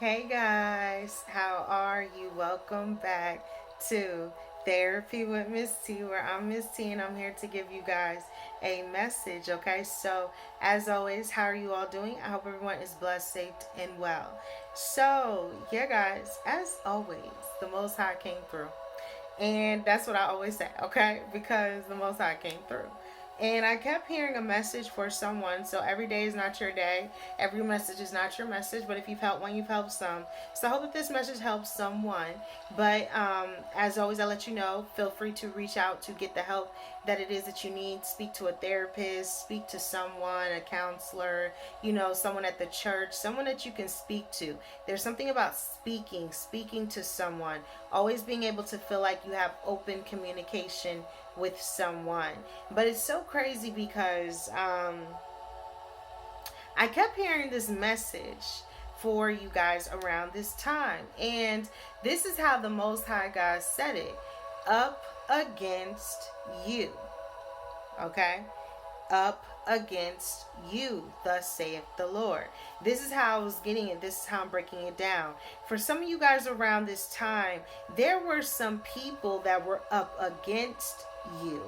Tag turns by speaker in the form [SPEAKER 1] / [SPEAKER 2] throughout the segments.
[SPEAKER 1] Hey guys, how are you? Welcome back to Therapy with Miss T, where I'm Miss T and I'm here to give you guys a message. Okay, so as always, how are you all doing? I hope everyone is blessed, safe, and well. So, yeah, guys, as always, the Most High came through. And that's what I always say, okay? Because the Most High came through. And I kept hearing a message for someone. So every day is not your day. Every message is not your message. But if you've helped one, you've helped some. So I hope that this message helps someone. But as always, I let you know, feel free to reach out to get the help that it is that you need. Speak to a therapist, speak to someone, a counselor, someone at the church, someone that you can speak to. There's something about speaking to someone, always being able to feel like you have open communication with someone. But it's so crazy because I kept hearing this message for you guys around this time. And this is how the Most High God said it: up against you. Okay? Up against you, thus saith the Lord. This is how I was getting it. This is how I'm breaking it down. For some of you guys around this time, there were some people that were up against you.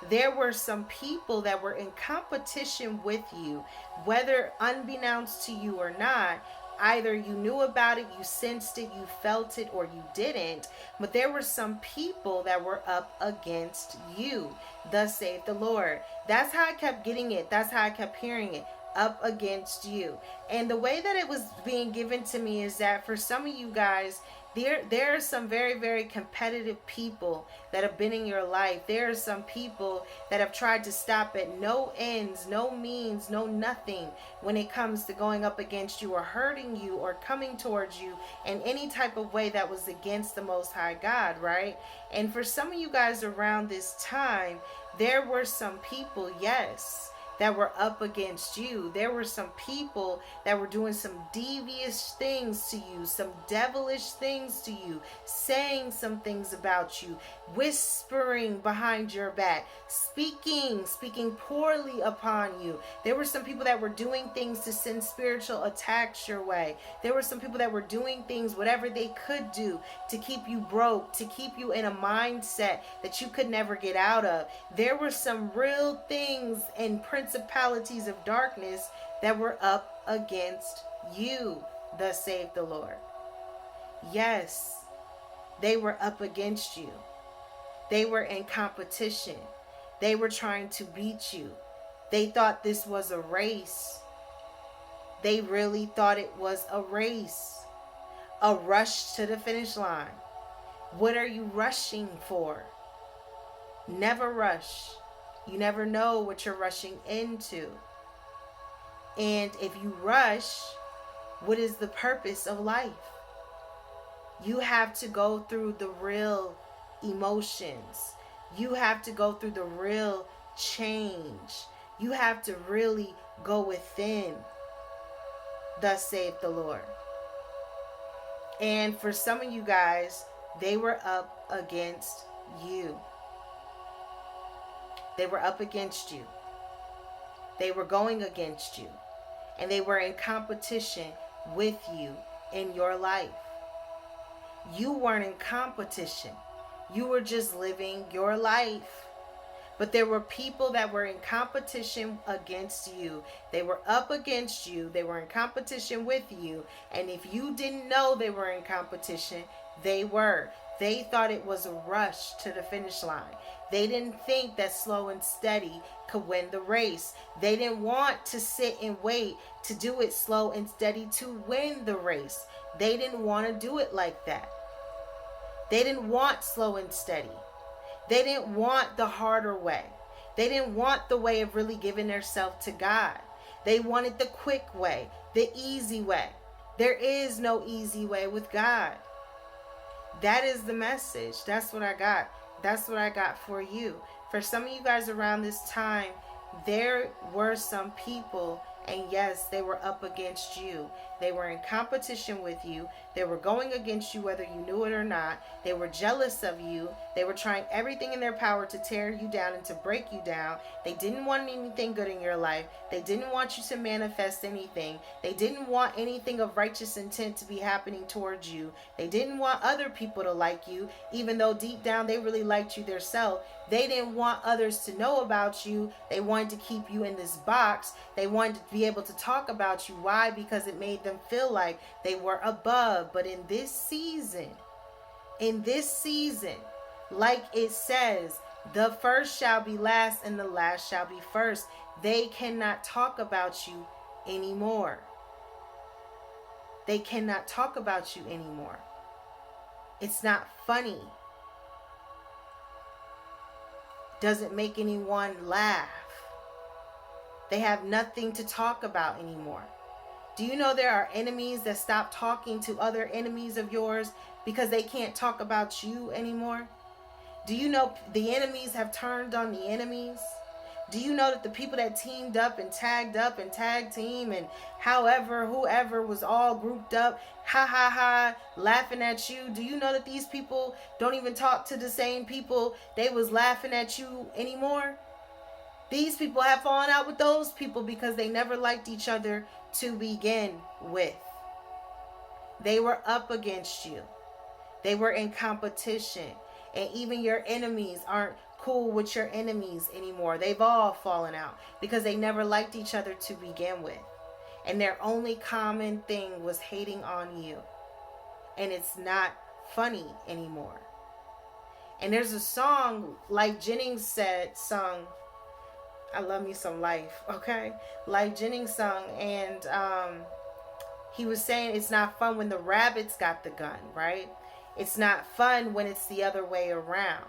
[SPEAKER 1] There were some people that were in competition with you, whether unbeknownst to you or not. Either you knew about it, you sensed it, you felt it, or you didn't. But there were some people that were up against you. Thus saith the Lord. That's how I kept getting it. That's how I kept hearing it. Up against you. And the way that it was being given to me is that for some of you guys, there are some very, very competitive people that have been in your life. There are some people that have tried to stop at no ends, no means, no nothing when it comes to going up against you or hurting you or coming towards you in any type of way that was against the Most High God, right? And for some of you guys around this time, there were some people, yes, that were up against you. There were some people that were doing some devious things to you, some devilish things to you, saying some things about you, whispering behind your back, speaking poorly upon you. There were some people that were doing things to send spiritual attacks your way. There were some people that were doing things, whatever they could do, to keep you broke, to keep you in a mindset that you could never get out of. There were some real things and principalities of darkness that were up against you, thus saith the Lord. Yes, they were up against you. They were in competition. They were trying to beat you. They thought this was a race. They really thought it was a race, a rush to the finish line. What are you rushing for? Never rush. You never know what you're rushing into. And if you rush, what is the purpose of life? You have to go through the real emotions. You have to go through the real change. You have to really go within. Thus saith the Lord. And for some of you guys, they were up against you. They were up against you. They were going against you. And they were in competition with you in your life. You weren't in competition. You were just living your life. But there were people that were in competition against you. They were up against you. They were in competition with you. And if you didn't know they were in competition, they were. They thought it was a rush to the finish line. They didn't think that slow and steady could win the race. They didn't want to sit and wait to do it slow and steady to win the race. They didn't want to do it like that. They didn't want slow and steady. They didn't want the harder way. They didn't want the way of really giving themselves to God. They wanted the quick way, the easy way. There is no easy way with God. That is the message. That's what I got. That's what I got for you. For some of you guys around this time, there were some people And yes, they were up against you. They were in competition with you. They were going against you whether you knew it or not. They were jealous of you. They were trying everything in their power to tear you down and to break you down. They didn't want anything good in your life. They didn't want you to manifest anything. They didn't want anything of righteous intent to be happening towards you. They didn't want other people to like you, even though deep down they really liked you themselves. They didn't want others to know about you. They wanted to keep you in this box. They wanted to be able to talk about you. Why? Because it made them feel like they were above. But in this season, like it says, the first shall be last and the last shall be first. They cannot talk about you anymore. They cannot talk about you anymore. It's not funny. Doesn't make anyone laugh. They have nothing to talk about anymore. Do you know there are enemies that stop talking to other enemies of yours because they can't talk about you anymore? Do you know the enemies have turned on the enemies? Do you know that the people that teamed up and tag team and whoever was all grouped up, laughing at you? Do you know that these people don't even talk to the same people they was laughing at you anymore? These people have fallen out with those people because they never liked each other to begin with. They were up against you. They were in competition. And even your enemies aren't cool with your enemies anymore. They've all fallen out because they never liked each other to begin with. And their only common thing was hating on you. And it's not funny anymore. And there's a song, like Jennings sung, I love me some Life, okay? Like Jennings sung, and he was saying it's not fun when the rabbits got the gun, right? It's not fun when it's the other way around.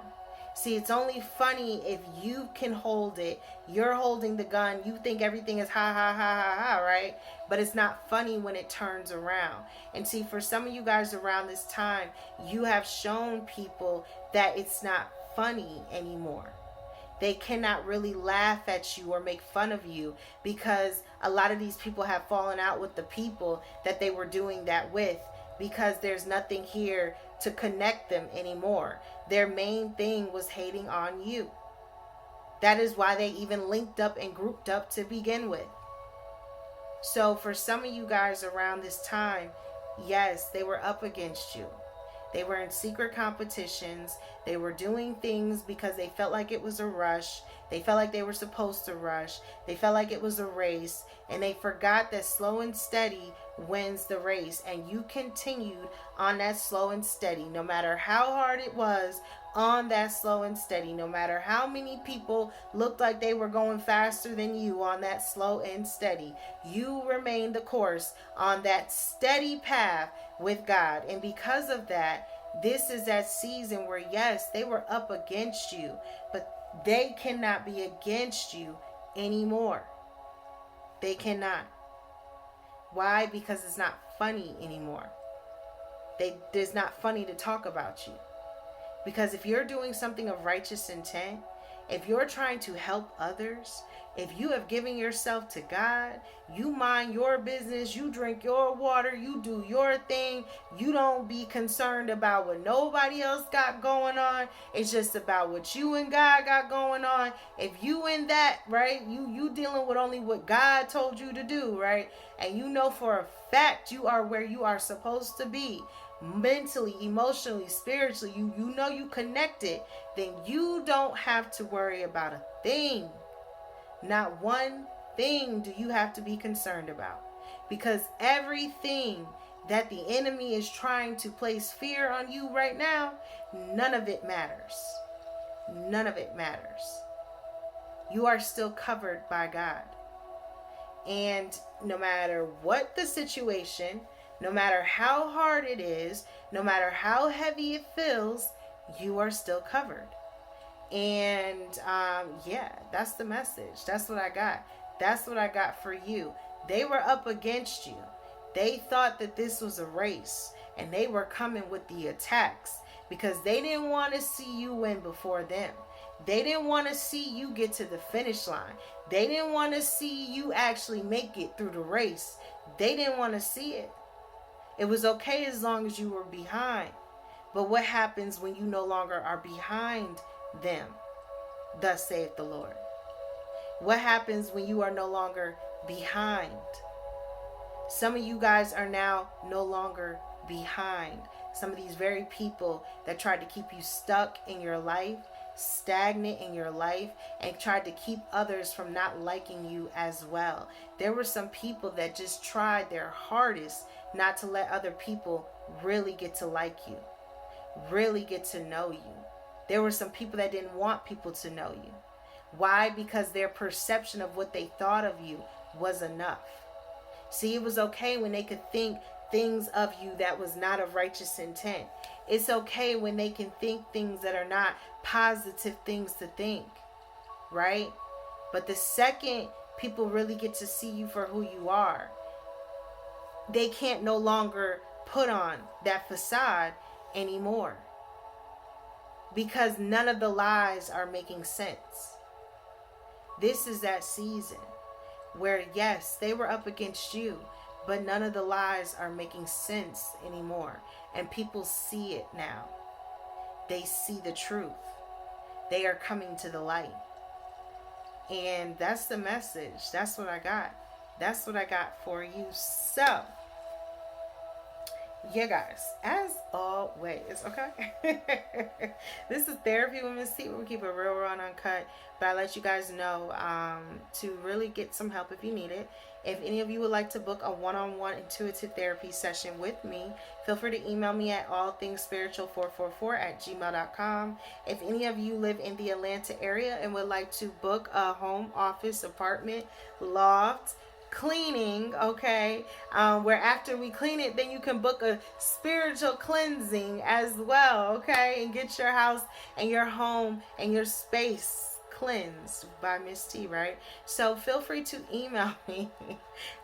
[SPEAKER 1] See, it's only funny if you can hold it. You're holding the gun. You think everything is right? But it's not funny when it turns around. And see, for some of you guys around this time, you have shown people that it's not funny anymore. They cannot really laugh at you or make fun of you because a lot of these people have fallen out with the people that they were doing that with because there's nothing here to connect them anymore. Their main thing was hating on you. That is why they even linked up and grouped up to begin with. So for some of you guys around this time, yes, they were up against you. They were in secret competitions. They were doing things because they felt like it was a rush. They felt like they were supposed to rush. They felt like it was a race. And they forgot that slow and steady wins the race. And you continued on that slow and steady, no matter how hard it was, on that slow and steady, no matter how many people looked like they were going faster than you on that slow and steady. You remained the course on that steady path with God. And because of that, this is that season where, yes, they were up against you, but they cannot be against you anymore. They cannot. Why? Because it's not funny anymore. It's not funny to talk about you. Because if you're doing something of righteous intent, if you're trying to help others, if you have given yourself to God, you mind your business, you drink your water, you do your thing, you don't be concerned about what nobody else got going on. It's just about what you and God got going on. If you in that, right, you dealing with only what God told you to do, right? And you know for a fact you are where you are supposed to be. Mentally, emotionally, spiritually, you know you connected, then you don't have to worry about a thing. Not one thing do you have to be concerned about, because everything that the enemy is trying to place fear on you right now, none of it matters. None of it matters. You are still covered by God. And no matter what the situation, no matter how hard it is, no matter how heavy it feels, you are still covered. And yeah, that's the message. That's what I got. That's what I got for you. They were up against you. They thought that this was a race, and they were coming with the attacks because they didn't want to see you win before them. They didn't want to see you get to the finish line. They didn't want to see you actually make it through the race. They didn't want to see it. It was okay as long as you were behind. But what happens when you no longer are behind them? Thus saith the Lord. What happens when you are no longer behind? Some of you guys are now no longer behind. Some of these very people that tried to keep you stuck in your life, stagnant in your life, and tried to keep others from not liking you as well. There were some people that just tried their hardest not to let other people really get to like you, really get to know you. There were some people that didn't want people to know you. Why? Because their perception of what they thought of you was enough. See, it was okay when they could think things of you that was not of righteous intent. It's okay when they can think things that are not positive things to think, right? But the second people really get to see you for who you are, they can't no longer put on that facade anymore, because none of the lies are making sense. This is that season where, yes, they were up against you, but none of the lies are making sense anymore. And people see it now. They see the truth. They are coming to the light. And that's the message. That's what I got. That's what I got for you. So, yeah, guys, as always, okay? This is Therapy with Miss T, where we keep it real, raw, and uncut. But I let you guys know to really get some help if you need it. If any of you would like to book a one-on-one intuitive therapy session with me, feel free to email me at allthingspiritual444@gmail.com. If any of you live in the Atlanta area and would like to book a home, office, apartment, loft, cleaning, okay, where after we clean it, then you can book a spiritual cleansing as well, okay, and get your house and your home and your space cleansed by Miss T, right? So feel free to email me.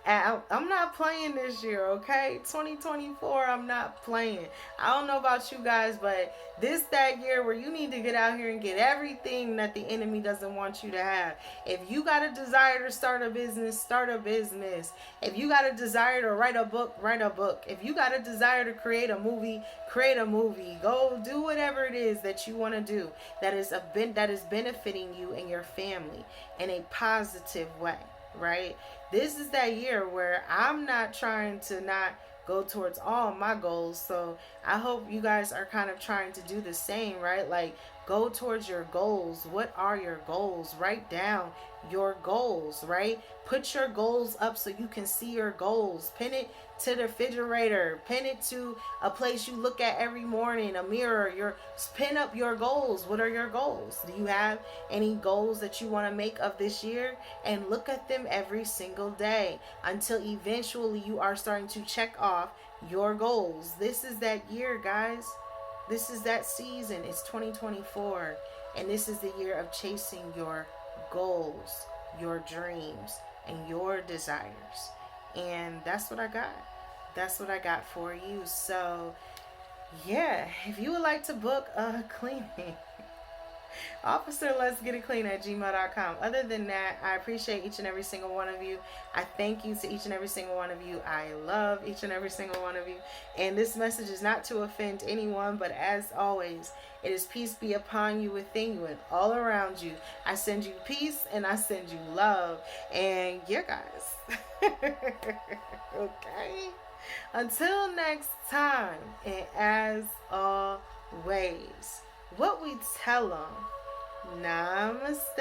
[SPEAKER 1] I'm not playing this year, okay? 2024, I'm not playing. I don't know about you guys, but this that year where you need to get out here and get everything that the enemy doesn't want you to have. If you got a desire to start a business, start a business. If you got a desire to write a book, write a book. If you got a desire to create a movie, create a movie. Go do whatever it is that you want to do that is benefiting you and your family in a positive way, right? This is that year where I'm not trying to not go towards all my goals. So I hope you guys are kind of trying to do the same, right? Like, go towards your goals. What are your goals? Write down your goals, right? Put your goals up so you can see your goals. Pin it to the refrigerator. Pin it to a place you look at every morning, a mirror. Pin up your goals. What are your goals? Do you have any goals that you want to make of this year? And look at them every single day until eventually you are starting to check off your goals. This is that year, guys. This is that season. It's 2024. And this is the year of chasing your goals, your dreams, and your desires. And that's what I got. That's what I got for you. So, yeah, if you would like to book a cleaning, officer, let's get it clean at gmail.com. Other than that, I appreciate each and every single one of you. I thank you to each and every single one of you. I love each and every single one of you. And this message is not to offend anyone, but as always, it is peace be upon you, within you, and all around you. I send you peace and I send you love. And yeah, guys. Okay. Until next time, and as always, what we tell them, namaste.